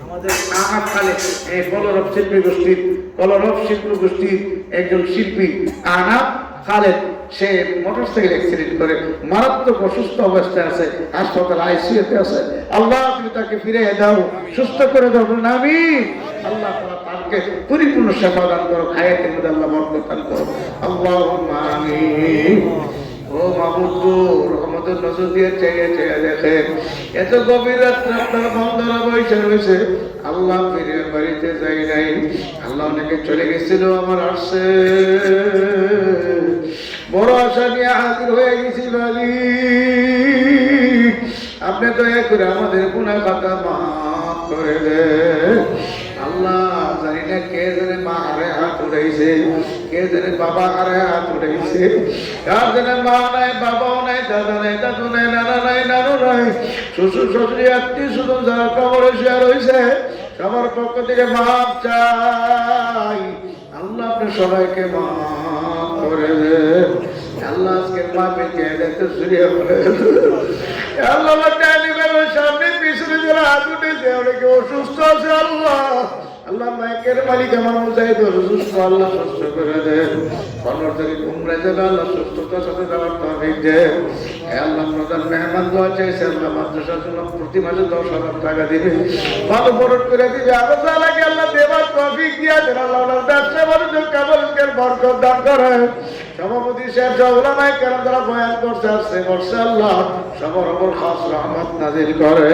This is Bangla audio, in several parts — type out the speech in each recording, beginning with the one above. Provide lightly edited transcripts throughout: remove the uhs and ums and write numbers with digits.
আমাদের আহাত খালে কলরব শিল্পী গোষ্ঠীর একজন শিল্পী আহাত খালেদ, সে মোটরসাইকেল অ্যাক্সিডেন্ট করে মারাত্মক অসুস্থ অবস্থায় আছে, হাসপাতাল আইসিইউতে আছে। আল্লাহ তুমি তাকে ফিরে দাও, সুস্থ করে দাও। আমিন। আল্লাহ তাআলা তাকে পরিপূর্ণ সেবা দান করো, হায়াতের মধ্যে আল্লাহ বরকত দান করো। আল্লাহুম্মা আমিন। ও মাহবুব, রহমতের নজর দিয়ে চেয়ে চেয়ে দেখেন, এত গভীর রাত্রে আপনার বন্ধরা বসে রয়েছে। আল্লাহ ফিরে বাড়িতে যাই নাই, আল্লাহ অনেকে চলে গেছিল, আমার আসছে বড় আশা নিয়ে হাজির হয়ে গেছি। মালিক আপনি দয়া করে আমাদের গুনাহ খাতা মাফ করে দেন। আল্লাহ জানি না কে জানে মা হারে হাত উঠাইছে, কে জানে বাবা হারে হাত উঠাইছে, কার জানে মা নাই, বাবাও নাই, দাদা নাই, দাদু নাই, নানা নাই, নানু নাই, শ্বশুর শাশুড়ি আত্মীয় স্বজন যারা কবরে শুয়ে রয়েছে, সবার পক্ষ থেকে মাফ চাই। আল্লাহ আপনি সবাইকে মাফ করে দেন। আল্লাহ আজকে মাফের জায়গাতে শুয়ে পড়ে। আল্লাহ সামনে পিছনে যারা হাত উঠেছে, অনেকে অসুস্থ আছে। আল্লাহ আল্লাহ মাইকের মালিক আমার মুজাহিদ অসুস্থ, আল্লাহ সুস্থ করে দেন। 15 তারিখ উমরা যাবে, আল্লাহ সুস্থতার সাথে যাওয়ার তৌফিক দেন। আল্লাহ প্রধান মেহমান দোয়া চাইছে, আল্লাহ মাদ্রাসার জন্য প্রতি মাসে 10,000 টাকা দিবে, ভালো বরকত করে দিবে। আরো লাগে আল্লাহ দেবার তৌফিক দিয়া দেন। আল্লাহ ওনার ব্যবসা বাণিজ্য কাবরকের বরকত দান করে। সভাপতি সাহেব ওলামায়ে কেরাম যারা বয়ান করছে আসছে করছে, আল্লাহ সবার উপর খাস রহমত নাজিল করে।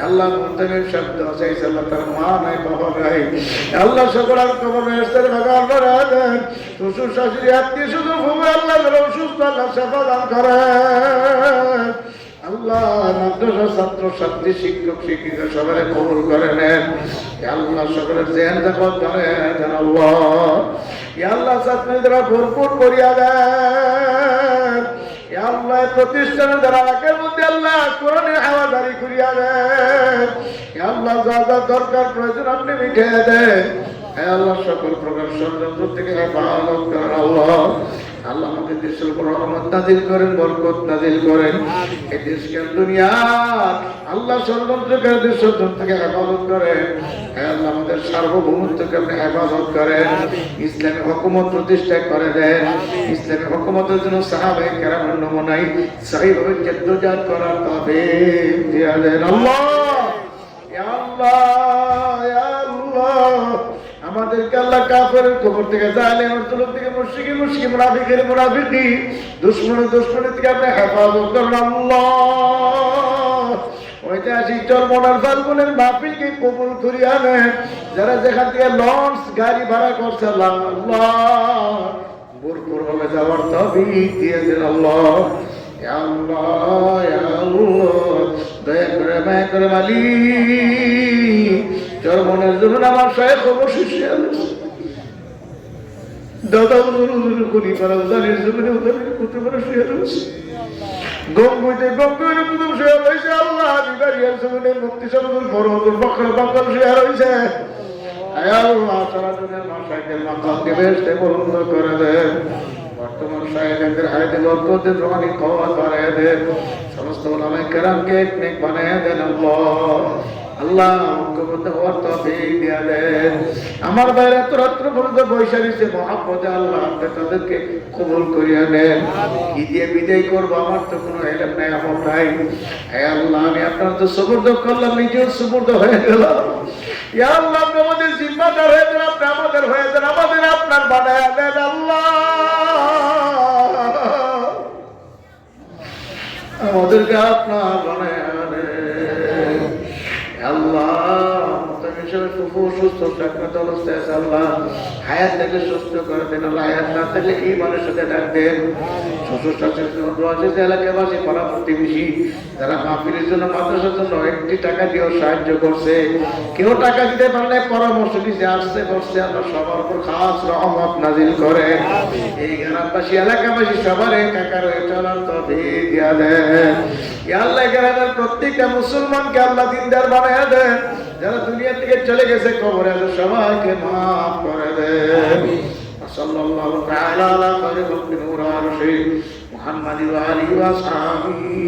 আল্লাহ মুনতামিম শব্দ চাইছে, আল্লাহ তার মা নাই, বাবা নাই, আল্লাহ সকলের কবর বেহেশতের বাগান করে দেন। শ্বশুর শাশুড়ি আত্মীয় স্বজন ভূমি আল্লাহ যারা অসুস্থ, আল্লাহ সেবা দান করে। আল্লাহ মাদ্রাসার ছাত্র ছাত্রী, শিক্ষক শিক্ষিকা সবাই কবুল করে নেন। আল্লাহ সকলের জেহেন দেখত করে দেন। আল্লাহ আল্লাহ ছাত্রীরা ভরপুর করিয়া দেন। আল্লাহ প্রতিষ্ঠানে যারা আগের মধ্যে আল্লাহ কোরআনের হাওয়াদারি করিয়া দেন। আল্লাহ যা যা দরকার প্রয়োজন আপনি মিটিয়ে দেন। আল্লাহ সকল প্রকার ষড়যন্ত্র থেকে হেফাজত করেন। আল্লাহ আল্লাহ আমাদের দেশের উপর রহমত নাজিল করেন, বরকত নাজিল করেন। এই দেশকে দুনিয়ার আল্লাহ ষড়যন্ত্রকারীদের ষড়যন্ত্র থেকে হেফাজত করেন। আল্লাহ আমাদের সার্বভৌমত্বকে আপনি হেফাজত করেন। ইসলামী হুকুমত প্রতিষ্ঠা করে দেন। ইসলামী হুকুমতের জন্য সাহাবায়ে কেরামের নমুনায় সহিভাবে জেদ্দোজাহদ করার তৌফিক দিয়ে দেন। আল্লাহ ইয়া আল্লাহ ইয়া আল্লাহ আমাদেরকে আল্লাহ কাফেরের কবর থেকে, জালেমের জুলুম থেকে, মুশরিকের মুনাফিকের মুনাফিকি, দুশমনের থেকে আপনি হেফাজত করুন। আল্লাহ ঐতিহাসিক চরমনার ফাল্গুনের মাহফিলকে কবুল করিয়া নেন। যারা যেখান থেকে লঞ্চ গাড়ি ভাড়া করছে, আল্লাহ ভরপুর ভাবে যাওয়ার তৌফিক দিয়ে দেন। আল্লাহ ইয়া আল্লাহ ইয়া আল্লাহ দয়া করে মায়া করে মালিক চরমনের জন্য আমার শায়েখ অবশ্যই দাদা করি পারা উদানের জমিনে উদানের করতে পারা শুয়ে রয়েছে। গঙ্গুইতে গঙ্গুইয়ের কুতুব শুয়ে রয়েছে। আল্লাহ বিবারিয়ার জমিনে মুক্তি সরদুল বড়দুল বকর বাঙ্গাল শুয়ে রয়েছে। আল্লাহ সারা দুনিয়ার মাশায়েখের মাকামকে বেহেশতে বুলন্দ করে দেন। বর্তমান শায়েখদের হায়াতে বরকতের রুহানি কওয়াত বাড়ায় দেন। সমস্ত উলামায়ে কেরামকে নেক বানায় দেন। আল্লাহ ঐক্যবদ্ধ হওয়ার তৌফিক দিয়ে দেন। আমার বাইরে এত রাত্র পর্যন্ত বৈশা রয়েছে মহাব্বতে, আল্লাহ আপনি তাদেরকে কবুল করিয়া নেন। কি দিয়ে বিদায় করবো, আমার তো কোনো এলেম নাই, আমল নাই। হে আল্লাহ আমি আপনার তো সুবর্দ করলাম, নিজেও সুবর্দ হয়ে গেলাম। ইয়া আল্লাহ আপনি আমাদের জিম্মাদার হয়ে দেন, আপনি আমাদের হয়ে দেন, আমাদের আপনার বানায়া দেন। আল্লাহ আমাদেরকে আপনার বানায়া দেন। আল্লাহ সুস্থ অবস্থায় আছে, আল্লাহ হায়াত থেকে সুস্থ করে দেন। আল্লাহ হায়াত না থাকলে ঈমানের সাথে ডাকবেন। শ্বশুর শাশুড়ি এলাকাবাসী পাড়া প্রতিবেশী যারা মাহফিলের জন্য মাদ্রাসার জন্য 1 টাকা দিয়েও সাহায্য করছে, কেউ টাকা দিতে পারলে পরামর্শ দিতে আসছে করছে, আল্লাহ সবার উপর খাস রহমত নাজিল করে। এই গ্রামবাসী এলাকাবাসী সবার একাকার হয়ে চলার তৌফিক দিয়া দেন। ইয়া আল্লাহ গ্রামের প্রত্যেকটা মুসলমানকে আল্লাহ দিনদার বানায়া দেন। যারা দুনিয়া থেকে চলে গেছে কবরে আছে সবাইকে মাফ করে দেন। সাল্লাল্লাহু তাআলা আলা খায়রি খালকি নূর আরশি মুহাম্মাদি ওয়া আলিহি ওয়া আসহাবিহি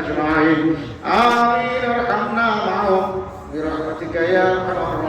আজমাইন। আমিন। আরহামনা মা'হুম برحمتك يا ارحم